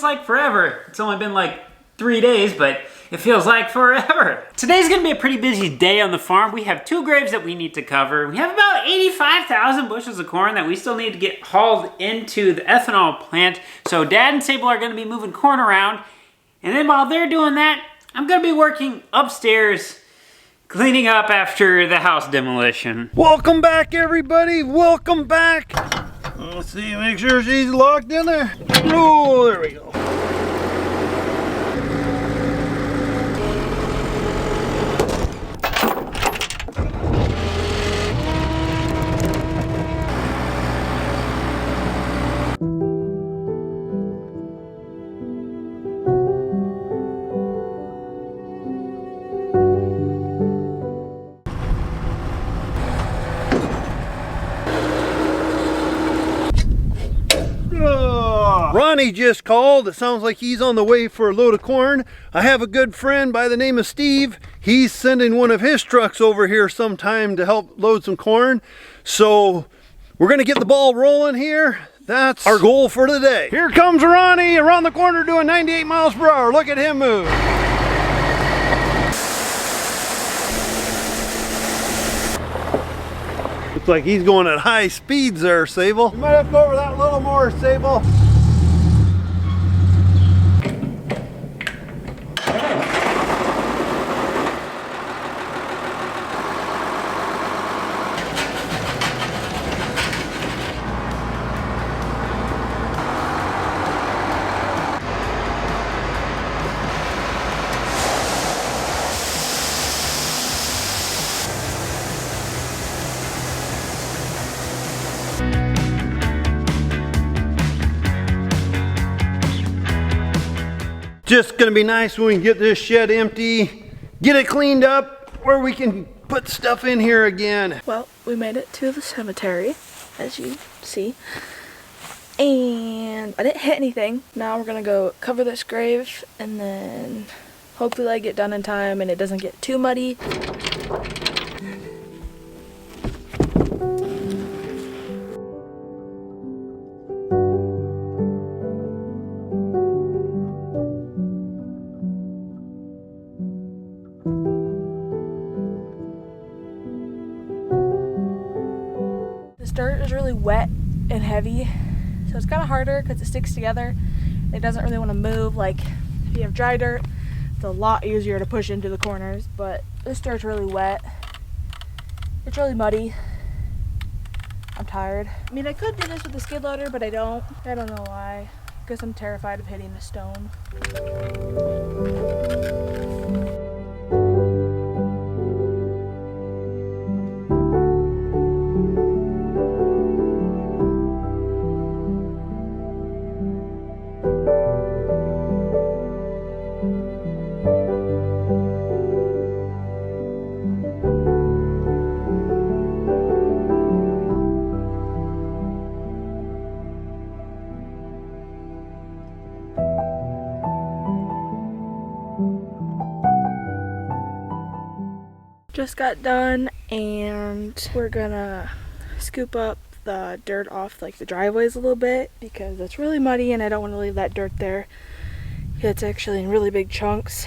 like forever. It's only been like 3 days, but it feels like forever. Today's gonna be a pretty busy day on the farm. We have 2 graves that we need to cover. We have about 85,000 bushels of corn that we still need to get hauled into the ethanol plant. So Dad and Sable are gonna be moving corn around. And then while they're doing that, I'm gonna be working upstairs, cleaning up after the house demolition. Welcome back, everybody. Welcome back. Let's see, make sure she's locked in there. Oh, there we go. Ronnie just called. It sounds like he's on the way for a load of corn. I have a good friend by the name of Steve. He's sending one of his trucks over here sometime to help load some corn. So we're gonna get the ball rolling here. That's our goal for the day. Here comes Ronnie around the corner doing 98 miles per hour. Look at him move. Looks like he's going at high speeds there, Sable. You might have to go over that a little more, Sable. Just gonna be nice when we can get this shed empty, get it cleaned up, where we can put stuff in here again. Well, we made it to the cemetery, as you see, and I didn't hit anything. Now we're gonna go cover this grave, and then hopefully I get done in time and it doesn't get too muddy. Dirt is really wet and heavy, so it's kind of harder because it sticks together. It doesn't really want to move. Like if you have dry dirt, it's a lot easier to push into the corners, but this dirt's really wet. It's really muddy. I'm tired. I mean, I could do this with the skid loader, but I don't know why. Because I'm terrified of hitting the stone. Just got done, and we're gonna scoop up the dirt off like the driveways a little bit because it's really muddy and I don't want to leave that dirt there. It's actually in really big chunks.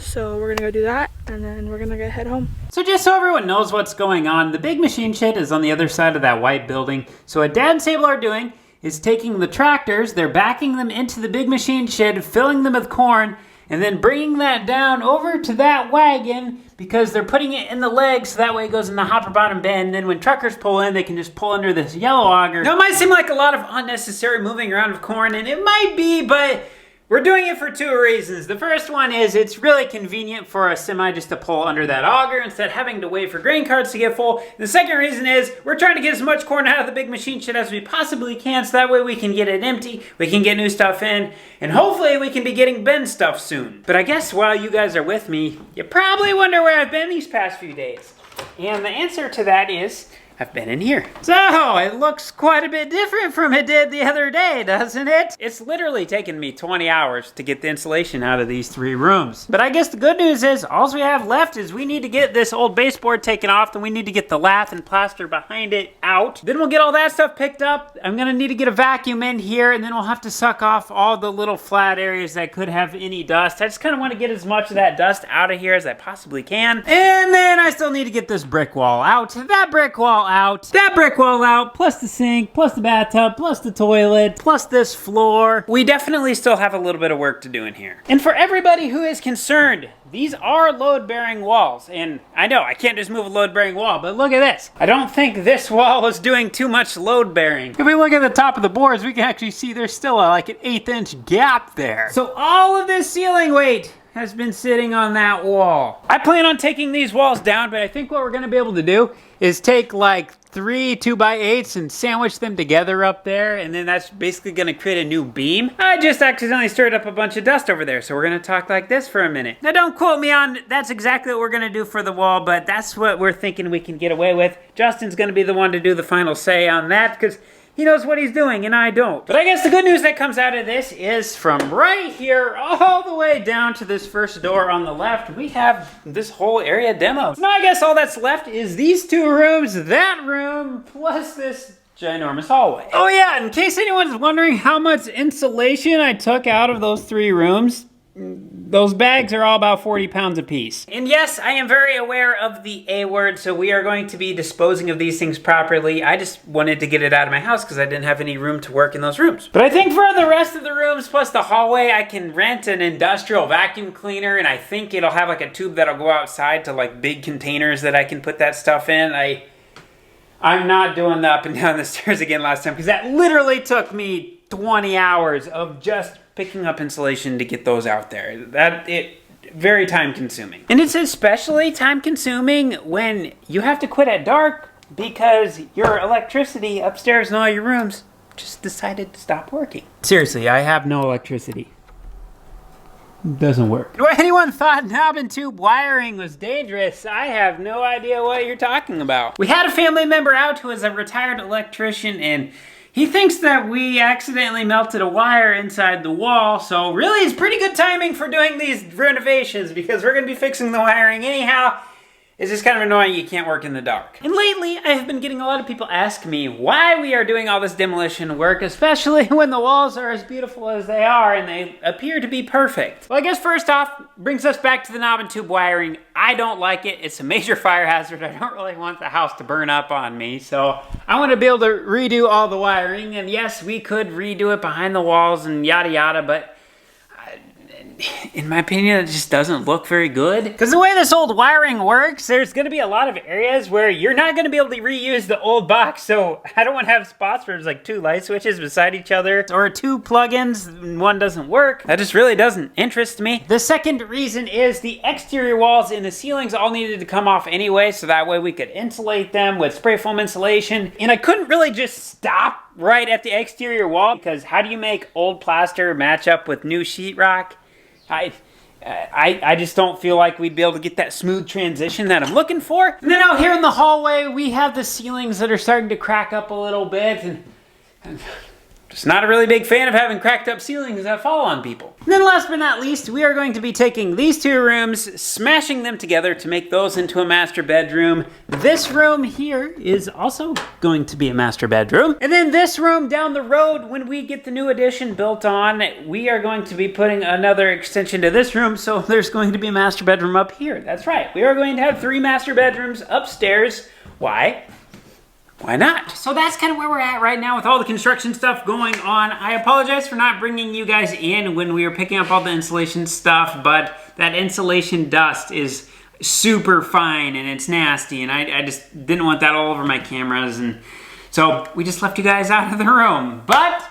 So we're gonna go do that, and then we're gonna go head home. So just so everyone knows what's going on, the big machine shed is on the other side of that white building. So what Dad and Sable are doing is taking the tractors, they're backing them into the big machine shed, filling them with corn, and then bringing that down over to that wagon because they're putting it in the legs so that way it goes in the hopper bottom bin. And then when truckers pull in, they can just pull under this yellow auger. Now it might seem like a lot of unnecessary moving around of corn, and it might be, but we're doing it for 2 reasons. The first one is it's really convenient for a semi just to pull under that auger instead of having to wait for grain carts to get full. And the second reason is we're trying to get as much corn out of the big machine shed as we possibly can so that way we can get it empty, we can get new stuff in, and hopefully we can be getting bin stuff soon. But I guess while you guys are with me, you probably wonder where I've been these past few days. And the answer to that is I've been in here. So it looks quite a bit different from it did the other day, doesn't it? It's literally taken me 20 hours to get the insulation out of these 3 rooms. But I guess the good news is all we have left is we need to get this old baseboard taken off, then we need to get the lath and plaster behind it out. Then we'll get all that stuff picked up. I'm gonna need to get a vacuum in here, and then we'll have to suck off all the little flat areas that could have any dust. I just kind of want to get as much of that dust out of here as I possibly can. And then I still need to get this brick wall out, that brick wall out, that brick wall out, plus the sink, plus the bathtub, plus the toilet, plus this floor. We definitely still have a little bit of work to do in here. And for everybody who is concerned, these are load-bearing walls, and I know I can't just move a load-bearing wall, but look at this. I don't think this wall is doing too much load-bearing. If we look at the top of the boards, we can actually see there's still like an 1/8 inch gap there. So all of this ceiling weight has been sitting on that wall. I plan on taking these walls down, but I think what we're gonna be able to do is take like 3 2x8s and sandwich them together up there, and then that's basically gonna create a new beam. I just accidentally stirred up a bunch of dust over there, so we're gonna talk like this for a minute. Now don't quote me on that's exactly what we're gonna do for the wall, but that's what we're thinking we can get away with. Justin's gonna be the one to do the final say on that, because he knows what he's doing and I don't. But I guess the good news that comes out of this is from right here all the way down to this first door on the left, we have this whole area demoed. Now I guess all that's left is these 2 rooms, that room, plus this ginormous hallway. Oh yeah, in case anyone's wondering how much insulation I took out of those 3 rooms, those bags are all about 40 pounds apiece. And yes, I am very aware of the A word, so we are going to be disposing of these things properly. I just wanted to get it out of my house because I didn't have any room to work in those rooms. But I think for the rest of the rooms, plus the hallway, I can rent an industrial vacuum cleaner, and I think it'll have like a tube that'll go outside to like big containers that I can put that stuff in. I'm not doing the up and down the stairs again last time because that literally took me 20 hours of just picking up insulation to get those out there. Very time consuming. And it's especially time consuming when you have to quit at dark because your electricity upstairs in all your rooms just decided to stop working. Seriously, I have no electricity. It doesn't work. If anyone thought knob and tube wiring was dangerous, I have no idea what you're talking about. We had a family member out who is a retired electrician, and he thinks that we accidentally melted a wire inside the wall, so really it's pretty good timing for doing these renovations because we're gonna be fixing the wiring anyhow. It's just kind of annoying you can't work in the dark. And lately, I have been getting a lot of people ask me why we are doing all this demolition work, especially when the walls are as beautiful as they are and they appear to be perfect. Well, I guess first off, brings us back to the knob and tube wiring. I don't like it. It's a major fire hazard. I don't really want the house to burn up on me, so I want to be able to redo all the wiring. And yes, we could redo it behind the walls and yada yada, but in my opinion, it just doesn't look very good. Because the way this old wiring works, there's going to be a lot of areas where you're not going to be able to reuse the old box. So I don't want to have spots where there's like 2 light switches beside each other or 2 plugins and one doesn't work. That just really doesn't interest me. The second reason is the exterior walls and the ceilings all needed to come off anyway, so that way we could insulate them with spray foam insulation. And I couldn't really just stop right at the exterior wall because how do you make old plaster match up with new sheetrock? I just don't feel like we'd be able to get that smooth transition that I'm looking for. And then out here in the hallway, we have the ceilings that are starting to crack up a little bit, and just not a really big fan of having cracked up ceilings that fall on people. And then last but not least, we are going to be taking these 2 rooms, smashing them together to make those into a master bedroom. This room here is also going to be a master bedroom. And then this room down the road, when we get the new addition built on, we are going to be putting another extension to this room, so there's going to be a master bedroom up here. That's right, we are going to have 3 master bedrooms upstairs. Why? Why not? So that's kind of where we're at right now with all the construction stuff going on. I apologize for not bringing you guys in when we were picking up all the insulation stuff, but that insulation dust is super fine and it's nasty, and I just didn't want that all over my cameras, and so we just left you guys out of the room. But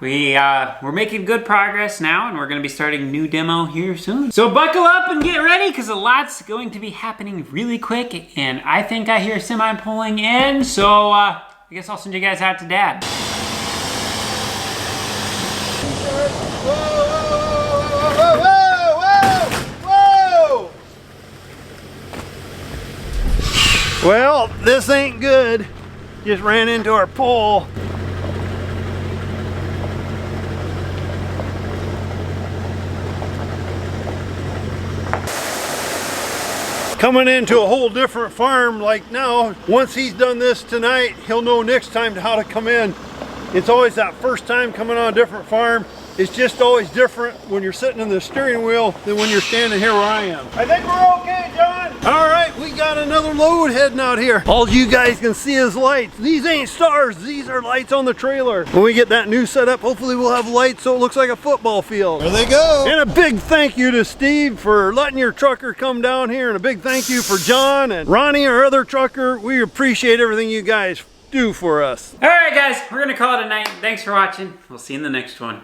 we're making good progress now, and we're gonna be starting new demo here soon. So buckle up and get ready, because a lot's going to be happening really quick, and I think I hear semi pulling in, so I guess I'll send you guys out to Dad. Well, this ain't good. just ran into our pole. Coming into a whole different farm like now. Once he's done this tonight, he'll know next time how to come in. It's always that first time coming on a different farm. It's just always different when you're sitting in the steering wheel than when you're standing here where I am. I think we're okay, John. All right, we got another load heading out here. All you guys can see is lights. These ain't stars, these are lights on the trailer. When we get that new setup, hopefully we'll have lights so it looks like a football field. There they go. And a big thank you to Steve for letting your trucker come down here, and a big thank you for John and Ronnie, our other trucker. We appreciate everything you guys do for us. All right, guys, we're gonna call it a night. Thanks for watching. We'll see you in the next one.